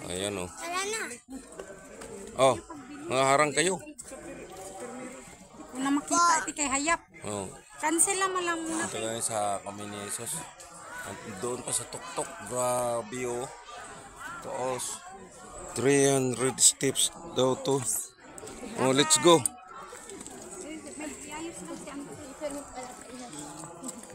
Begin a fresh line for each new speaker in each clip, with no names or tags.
Ayan oh.
Tara na.
Oh, nangaharang kayo.
Kung na makita iti kay hayap.
Oh.
Cancel naman lang muna.
Ito guys sa kami ni Jesus. Doon pa sa tuktok. Grabe oh. Taos. 300 steps daw to. Oh, let's go.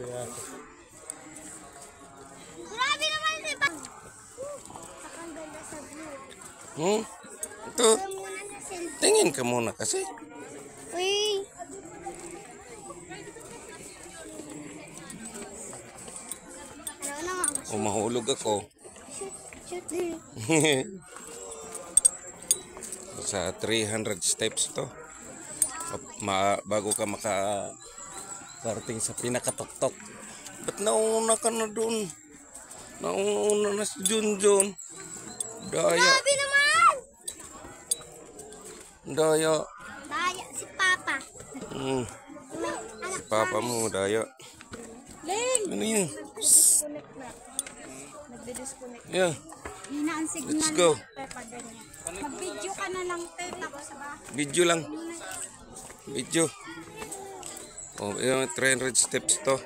Kaya
Grabe naman si Pa. Sakang ganda sa view.
Ito.
Muna na selfie.
Tingin ka muna kasi.
Uy. Ano na nga?
O mahulog ako.
Shoot.
Sa 300 steps to. Bago ka makarating sa pinakatuktok. Ba't nauna ka na doon? Nauna na si Junjun. Daya.
Grabe naman.
Daya.
Daya si Papa.
Hmm.
May anak
Papa mo, daya.
Ling!
Ano yun?
disconnect na. Nagdi-disconnect.
Yeah.
Hina ang signal.
Let's go.
Pepa ganyan. Mag-video ka na lang, te. Tapos sa bahay.
Video lang. Video. Oh, yung 300 steps to.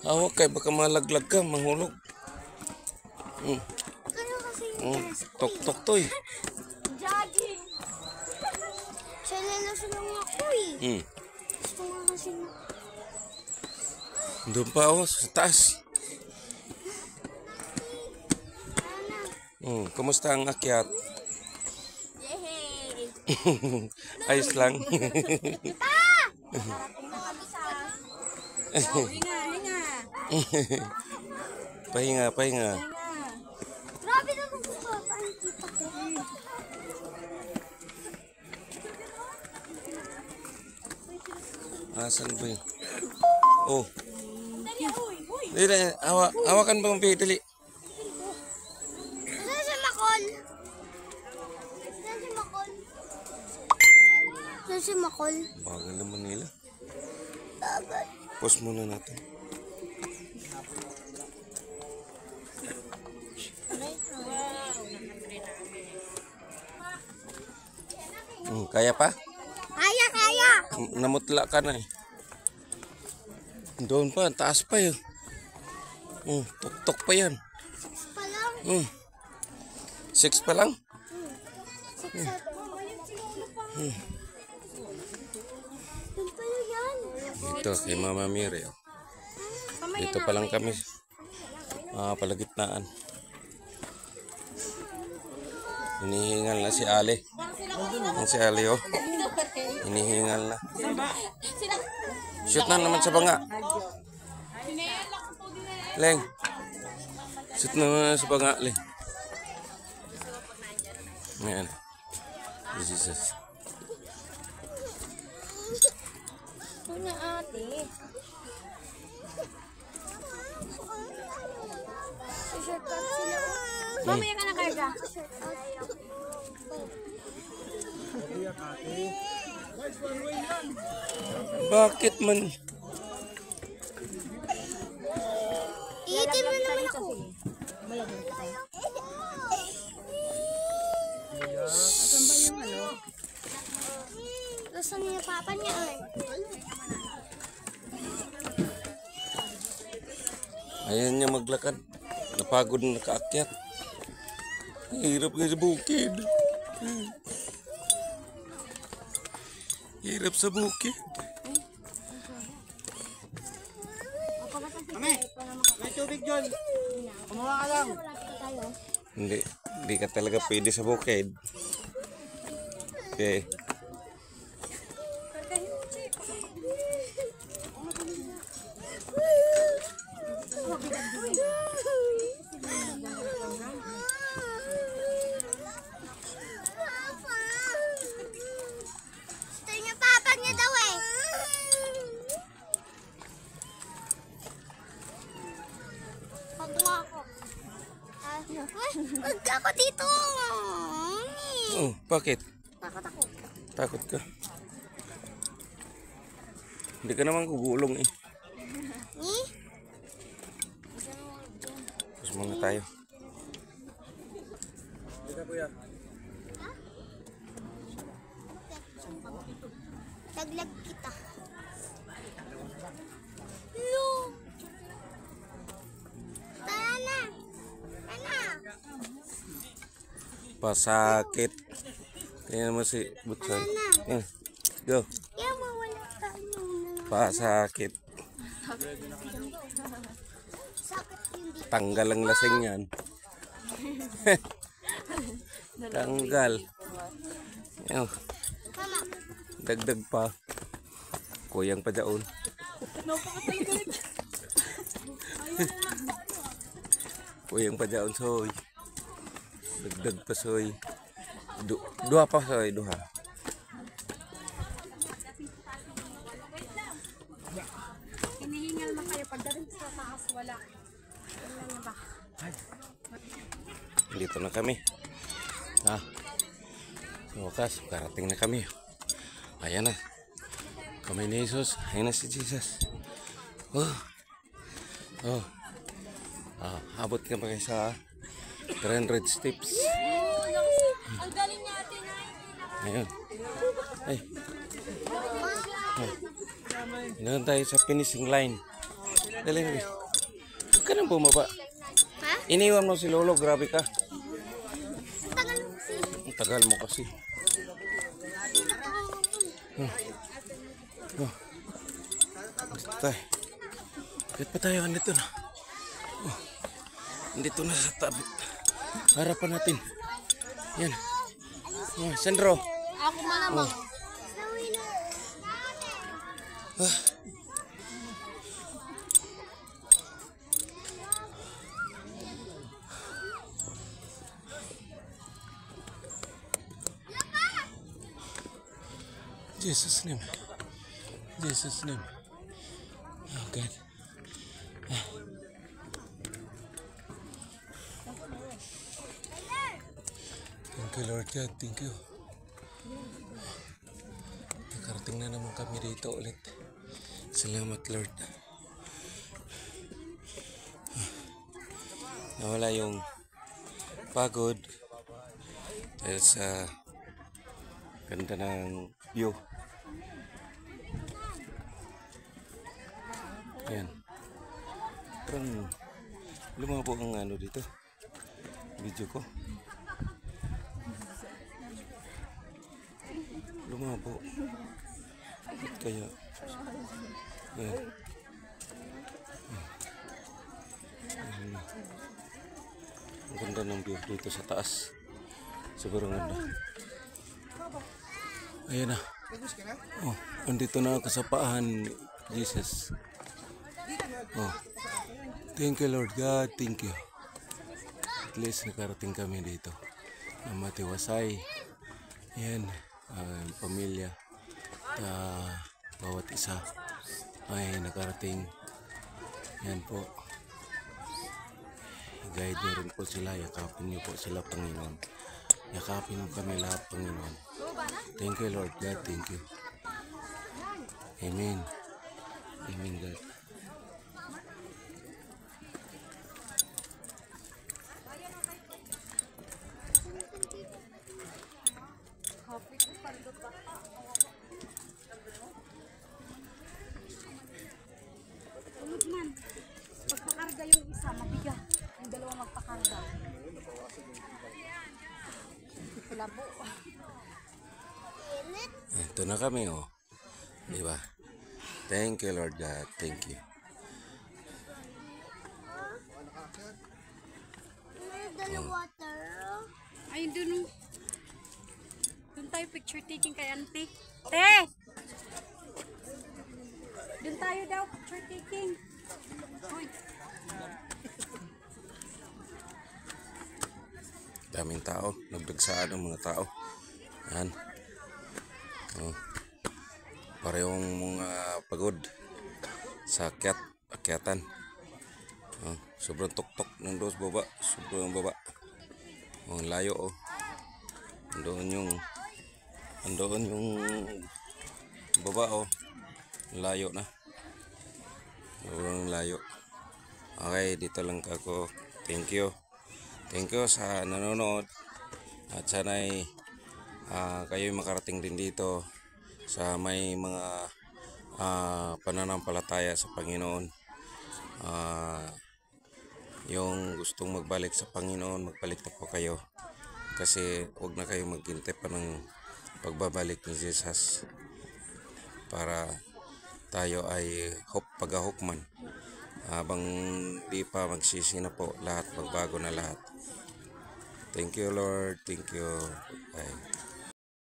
Awak kay baka malaglag ka, mahulog.
Ano kasi yung
Tok-tok to eh.
jogging? Siya lang ako eh. Gusto nga kasi
Doon pa ako sa taas. Kumusta ang akyat?
yehey!
Ayos lang.
Hinga.
Pahinga.
Grabe naman si Papa. Ang kita ko.
Asan ba yun? Oh. Dili, hawakan ba ang dili?
Saan si Makol? Saan si Makol?
Bagal naman nila.
Dagat.
Pause muna natin. Kaya pa?
Kaya!
Namutla ka na eh. Doon pa, taas pa yun. Tok-tok pa yan.
Pa lang.
6 pa lang?
6, 7. Doon pala yan.
Dito kay Mama Miri. Oh. Dito pa lang kami. Palagitnaan. Hinihingal na si Ali. Yan si Ali oh. Hinihingal na. Shoot na naman sa banga. Leng. Shoot na naman sa banga, Leng. Ayan. Jesus.
Ano ate? Shortcut sila.
Mamaya ka na karga.
Bakit man?
Iitin mo naman ako.
Saan ba yung ano?
Gusto niya Papa niya eh.
Ayan niya maglakad. Napagod na nakaakyat. Hirap nga sa bukid. Hirap sa bukid.
May tubig dyan. Kumuha ka lang.
Hindi ka talaga pwede sa bukid. Okay.
Gusto niya Papa niya daw eh. Pagwa ako. Huwag ako dito.
Oh, bakit?
Takot ako.
Takot ka. Hindi ka naman gugulong eh.
Eh?
muna tayo.
Taglag kita. Hello. Tara na. Tara.
Pasakit. Tingnan mo si Butsoy. Yan. Go.
Kaya mawala tayo.
Pasakit.
Sakit hindi.
Tanggal ang lasing yan. Tanggal. Yan.
Mama.
Dagdag pa. Kuyang pa daon. Kuyang pa daon, soy. Dagdag pa, soy. Dua pa, soy. Duha.
Hinihingal na kayo pagdating sa taas, wala. Wala na ba?
Dito na kami. Ha? Sa wakas, karating na kami. Ayan na. Kami ni Jesus. Ayan na si Jesus. Oh. Oh. Ah, abot ka pa kayo sa 300 steps.
Ang galing natin ay.
Ayun. Ay. Ay. Doon tayo sa finishing line. Dali na. Huwag ka nang bumaba.
Ha?
Iniwan mo si Lolo. Grabe ka.
Tagal mo si.
Ang tagal mo kasi. Oh. Dito tayo. Bakit pa tayo? Andito na. Oh. Andito na sa tabi. Harapan natin. Yan. Oh, Sandro.
Ako malamang.
Ah. Jesus' name. Jesus' name. Oh God. Ah. Thank you, Lord God. Thank you. Nakarating na naman kami dito ulit. Salamat, Lord. Nawala yung pagod dahil sa ganda ng view. Ayan. Parang lumabo ang ano dito. Video ko. Lumabo. Bakit kaya? Ayan. Ayan. Ang ganda ng view dito sa taas. Sobrang ganda. Ayan na. Oh, andito na ako sa paahan, Jesus. Oh. Thank you, Lord God. Thank you. At least nakarating kami dito. Na matiwasay. Ayan. Pamilya. Bawat isa ay nakarating. Yan po. I-guide niyo rin po sila. Yakapin niyo po sila, Panginoon. Yakapin kami lahat, Panginoon. Thank you, Lord God. Thank you. Amen. Amen, God.
Tulog man. Pagpakarga yung isa, mabigat. Yung dalawa magpakarga. Labo.
Ito na kami, oh. Diba? Thank you, Lord God. Thank you.
Dala water.
Ay, dun. Dun tayo picture taking kay auntie. Te! Dun tayo daw picture taking. Uy.
Daming tao. Nagdagsaan ang mga tao. Yan. Oh. Parehong mga pagod sa akyatan. Oh. Sobrang tuktok ng dos baba. Sobrang baba. Oh, layo, oh. Andoon yung baba, oh. Layo na. Sobrang layo. Okay, dito lang ako Thank you. Thank you sa nanonood. At sana'y kayo'y makarating din dito sa may mga pananampalataya sa Panginoon. Yung gustong magbalik sa Panginoon, magbalik na po kayo. Kasi huwag na kayo maghintay pa ng pagbabalik ni Jesus para tayo ay paghahukman. Habang di pa magsisi na po lahat, magbago na lahat. Thank you, Lord. Thank you. Bye.